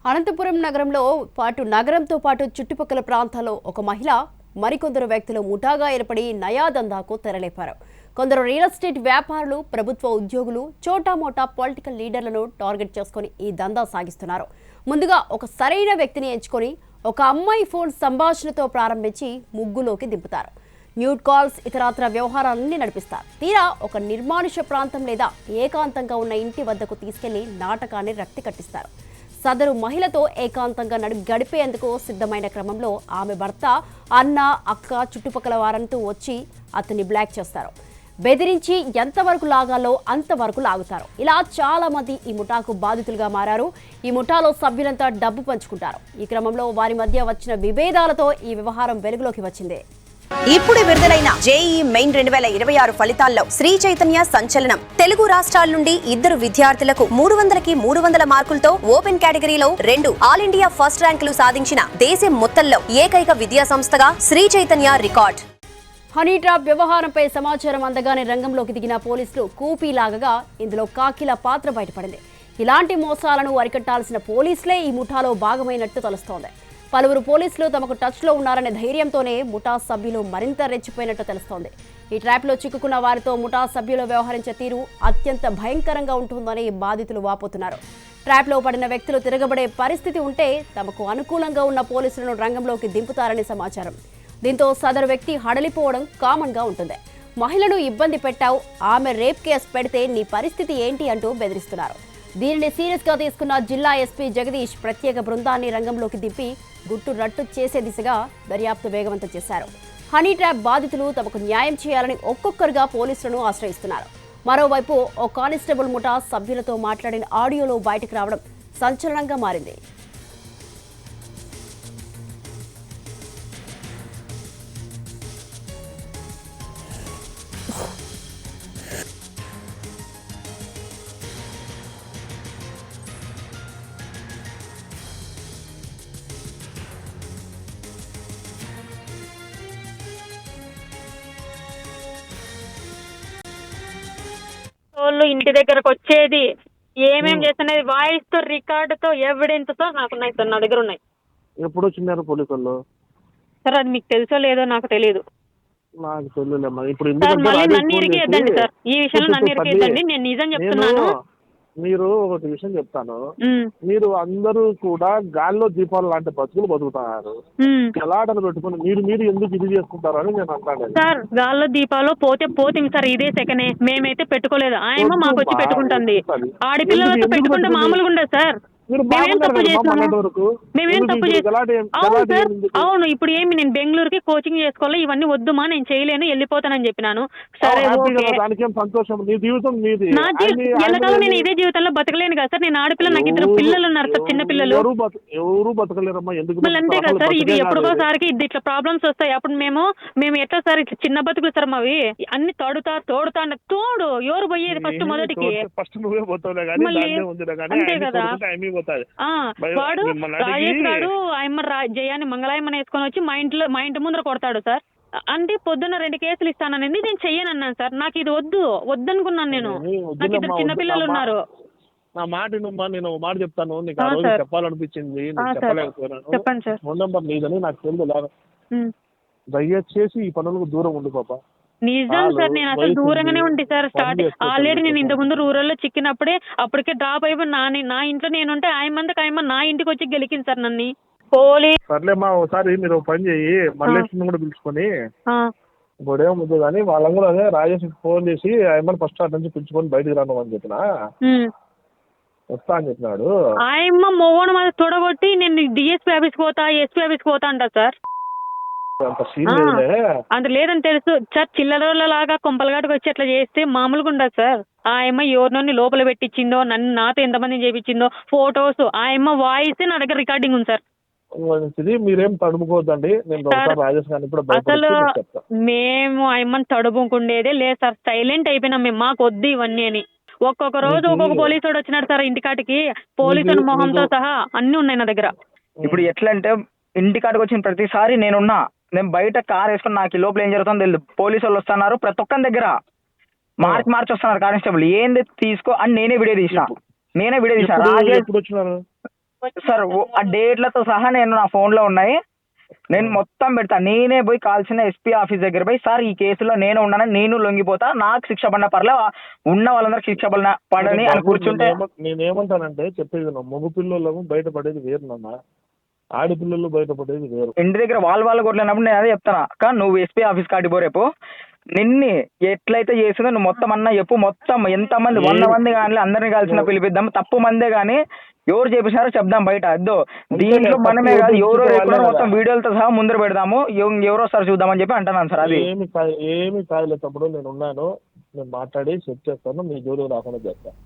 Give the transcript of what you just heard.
అనంతపురం నగరంతో పాటు చుట్టుపక్కల ప్రాంతాల్లో ఒక మహిళ మరికొందరు వ్యక్తులు ముఠాగా ఏర్పడి నయాదందాకు తెరలేపారు. కొందరు రియల్ ఎస్టేట్ వ్యాపారులు, ప్రభుత్వ ఉద్యోగులు, చోటామోటా పొలిటికల్ లీడర్లను టార్గెట్ చేసుకుని ఈ దందా సాగిస్తున్నారు. ముందుగా ఒక సరైన వ్యక్తిని ఎంచుకొని ఒక అమ్మాయి ఫోన్ సంభాషణతో ప్రారంభించి ముగ్గులోకి దింపుతారు. న్యూడ్ కాల్స్, ఇతరత్ర వ్యవహారాలన్నీ నడిపిస్తారు. తీరా ఒక నిర్మానుష్య ప్రాంతం లేదా ఏకాంతంగా ఉన్న ఇంటి వద్దకు తీసుకెళ్లి నాటకాన్ని రక్తి కట్టిస్తారు. సదరు మహిళతో ఏకాంతంగా గడిపేందుకు సిద్ధమైన క్రమంలో ఆమె భర్త, అన్న, అక్క, చుట్టుపక్కల వారంతా వచ్చి అతన్ని బ్లాక్ చేస్తారు. బెదిరించి ఎంతవరకు లాగాలో అంతవరకు లాగుతారు. ఇలా చాలా మంది ఈ ముఠాకు బాధితులుగా మారారు. ఈ ముఠాలో సభ్యులంతా డబ్బు పంచుకుంటారు. ఈ క్రమంలో వారి మధ్య వచ్చిన విభేదాలతో ఈ వ్యవహారం వెలుగులోకి వచ్చింది. ఇప్పుడు విడుదలైన జేఈఈ మెయిన్ 2026 ఫలితాల్లో శ్రీ చైతన్య సంచలనం. తెలుగు రాష్ట్రాల నుండి 2 విద్యార్థులకు 300కి 300 మార్కులతో ఓపెన్ కేటగిరీలో 2 ఆల్ ఇండియా ఫస్ట్ ర్యాంకులు సాధించిన దేశం మొత్తంలో ఏకైక విద్యా సంస్థగా Shri Chaitanya record. Honey trap వ్యవహారంపై సమాచారం అందగానే రంగంలోకి దిగిన పోలీసులు కూపీలాగగా ఇందులో కాకిల పాత్ర బయటపడింది. ఇలాంటి మోసాలను అరికట్టాల్సిన పోలీసులే ఈ ముఠాలో భాగమైనట్టు తెలుస్తోంది. పలువురు పోలీసులు తమకు టచ్లో ఉన్నారనే ధైర్యంతోనే ముఠా సభ్యులు మరింత రెచ్చిపోయినట్టు తెలుస్తోంది. ఈ ట్రాప్లో చిక్కుకున్న వారితో ముఠా సభ్యులు వ్యవహరించే తీరు అత్యంత భయంకరంగా ఉంటుందని బాధితులు వాపోతున్నారు. ట్రాప్లో పడిన వ్యక్తులు తిరగబడే పరిస్థితి ఉంటే తమకు అనుకూలంగా ఉన్న పోలీసులను రంగంలోకి దింపుతారని సమాచారం. దీంతో సదరు వ్యక్తి హడలిపోవడం కామన్గా ఉంటుంది. మహిళను ఇబ్బంది పెట్టావు, ఆమె రేప్ కేసు పెడితే నీ పరిస్థితి ఏంటి అంటూ బెదిరిస్తున్నారు. దీనిని సీరియస్గా తీసుకున్న జిల్లా ఎస్పీ జగదీష్ ప్రత్యేక బృందాన్ని రంగంలోకి దింపి గుట్టు రట్టు చేసే దిశగా దర్యాప్తు వేగవంతం చేశారు. హనీ ట్రాప్ బాధితులు తమకు న్యాయం చేయాలని ఒక్కొక్కరుగా పోలీసులను ఆశ్రయిస్తున్నారు. మరోవైపు ఓ కానిస్టేబుల్ ముఠా సభ్యులతో మాట్లాడిన ఆడియోలో బయటకు రావడం సంచలనంగా మారింది. వాళ్ళు ఇంటి దగ్గరకు వచ్చేది, ఏమేం చేస్తున్నది, వాయిస్ తో, రికార్డు తో, ఎవిడెన్స్ తో నాకున్నాయి సార్, నా దగ్గర ఉన్నాయి. ఎప్పుడు వచ్చినారు పోలీసులు? సార్ అది మీకు తెలుసో లేదో నాకు తెలియదు. నాకు తెలియలేమ్మా. ఇప్పుడు సార్ మళ్ళీ నన్ను ఇరికేద్దండి సార్, ఈ విషయంలో నన్ను ఇరికేద్దండి. నేను నిజం చెప్తున్నాను. మీరు ఒకటి విషయం చెప్తాను, మీరు అందరూ కూడా గాల్లో దీపాలు లాంటి బతుకులు బతుకుతున్నారు. గలాటలు పెట్టుకుని మీరు ఎందుకు ఇది చేసుకుంటారు అని నేను అంటాను. సార్ గాల్లో దీపాలు పోతే పోతుంది సార్, ఇదే సెకండ్. మేమైతే పెట్టుకోలేదు, ఆయమ్మ మాకు వచ్చి పెట్టుకుంటుంది. ఆడపిల్లలతో పెట్టుకుంటే మామూలుగా ఉండదు సార్. మేమేం తప్పు అవును, ఇప్పుడు ఏమి నేను బెంగళూరుకి కోచింగ్ చేసుకోవాలి, ఇవన్నీ వద్దుమా, నేను చేయలేను, వెళ్ళిపోతానని చెప్పినాను. సరే ఎల్లకాలం నేను ఇదే జీవితంలో బతకలేను కదా సార్. నేను ఆడపిల్ల, నాకు 2 పిల్లలు ఉన్నారు సార్, చిన్న పిల్లలు. మళ్ళీ అంతే కదా సార్, ఇది ఎప్పుడుకోసారికి ఇది ఇట్లా ప్రాబ్లమ్స్ వస్తాయి. అప్పుడు మేము ఎట్లా సార్, ఇట్లా చిన్న బతుకులు సార్ మావి. అన్ని తోడు ఎవరు పోయేది ఫస్ట్ మొదటికి? మళ్ళీ అంతే కదా. వాడు రాజేష్ గారు ఆయమ్మ జయాన్ని మంగళాయమ్మని వేసుకొని వచ్చి మా ఇంటి ముందర కొడతాడు సార్. అంటే పొద్దున్న 2 కేసులు ఇస్తానని నేను చెయ్యనన్నాను సార్. నాకు ఇది వద్దనుకున్నాను. నేను నాకు 2 చిన్నపిల్లలు ఉన్నారు. నా మాట నేను మాట చెప్తాను, నీకు ఆ రోజు చెప్పాలనిపించింది, చెప్పండి సార్. ఫోన్ నెంబర్ నీదని నాకు తెలియదు. దయచేసి ఈ పనులకు దూరం ఉండు పాప. నిజం సార్, నేను అసలు దూరంగానే ఉంటే సార్. ఆల్రెడీ నేను ఇంతకు ముందు రూరల్లో చిక్కినప్పుడే అప్పటికే డ్రాప్ అయిపోయి నా ఇంట్లో నేనుంటే ఆయమ్మ నా ఇంటికి వచ్చి గెలికింది సార్ నన్ను పోలీస్. సర్లేమ్మా, ఒకసారి మీరు పని చేయి, మళ్ళీ కూడా పిలుచుకొని గొడవ ముద్దు కానీ వాళ్ళని కూడా అదే రాజేష్ ఫోన్ చేసి ఆయమ్మని ఫస్ట్ అటు నుంచి పిలుచుకొని బయటకు రాను అని చెప్పిన వస్తా అని చెప్పినాడు. ఆయమ్మ మొగోడు మీద తొడగొట్టి నేను డిఎస్పీ ఆఫీస్కి పోతా, ఎస్పీ ఆఫీస్కి పోతా అంట సార్. అంత లేదని తెలుసు సార్. చిల్లరలాగా కొంపలగాటుకు వచ్చి అట్లా చేస్తే మామూలుగా ఉండదు సార్. ఆ అమ్మ ఎవరినోని లోపల పెట్టించిందో, నాతో ఎంతమంది చేపించిందో, ఫొటోస్, ఆ అమ్మ వాయిస్ నా దగ్గర రికార్డింగ్ ఉంది సార్. మంచిది, మీరేం తడుముకోవద్దండి. నేను ఒకసారి రాజేష్ గారిని కూడా అసలు భయపడితే మీకు చెప్తా. మేము ఆయమ్మని తడుముకుండేదే లేదు సార్, సైలెంట్ అయిపోయినాం మేము, మాకు వద్దు ఇవన్నీ అని. ఒక్కొక్క రోజు ఒక్కొక్క పోలీసు వాడు వచ్చినాడు సార్ ఇంటికాటికి, పోలీసు మొహంతో సహా అన్ని ఉన్నాయి నా దగ్గర. ఇప్పుడు ఎట్లా అంటే ఇంటికాడికి వచ్చిన ప్రతిసారి నేను బయట కార్ వేసుకుని నాకు ఈ లోపల ఏం జరుగుతుందో తెలియదు. పోలీసు వాళ్ళు వస్తున్నారు ప్రతి ఒక్కరి దగ్గర, మార్చి వస్తున్నారు కానిస్టేబుల్, ఏంది తీసుకో అని నేనే వీడియో తీసిన. ఎప్పుడు వచ్చినారు సార్ ఆ డేట్లతో సహా నేను నా ఫోన్ లో ఉన్నాయి, నేను మొత్తం పెడతా. నేనే పోయి కాల్సిన ఎస్పీ ఆఫీస్ దగ్గర పోయి, సార్ ఈ కేసులో నేను ఉన్నానని, నేను లొంగిపోతా, నాకు శిక్ష పడిన పర్లే, ఉన్న వాళ్ళందరూ శిక్ష పడని అని కూర్చుంటే. నేనేమంటానంటే చెప్పేది, మగ పిల్లలు బయటపడేది వేరునమ్మా, ఆడపిల్లలు బయటపడేది వేరు. ఇంటి దగ్గర వాళ్ళు కొట్టలేనప్పుడు నేను అదే చెప్తాను, కానీ నువ్వు ఎస్పీ ఆఫీస్ కాడికి పో రేపు, నిన్ని ఎట్లయితే చేసిందో నువ్వు మొత్తం అన్నా చెప్పు, మొత్తం ఎంతమంది 100 మంది కానీ అందరినీ కలిసిన పిలిపిద్దాం, తప్పు మందే కానీ ఎవరు చేపించారో చెప్దాం బయట. అద్దో దీంట్లో మనమే కాదు, ఎవరో మొత్తం వీడియోలతో సహా ముందర పెడదాము, ఎవరో సార్ చూద్దామని చెప్పి అంటున్నాను సార్. అది ఏమి కాదులే తప్పుడు, నేను ఉన్నాను, నేను మాట్లాడి సెట్ చేస్తాను, మీ జోలికి రాకుండా చేస్తాను.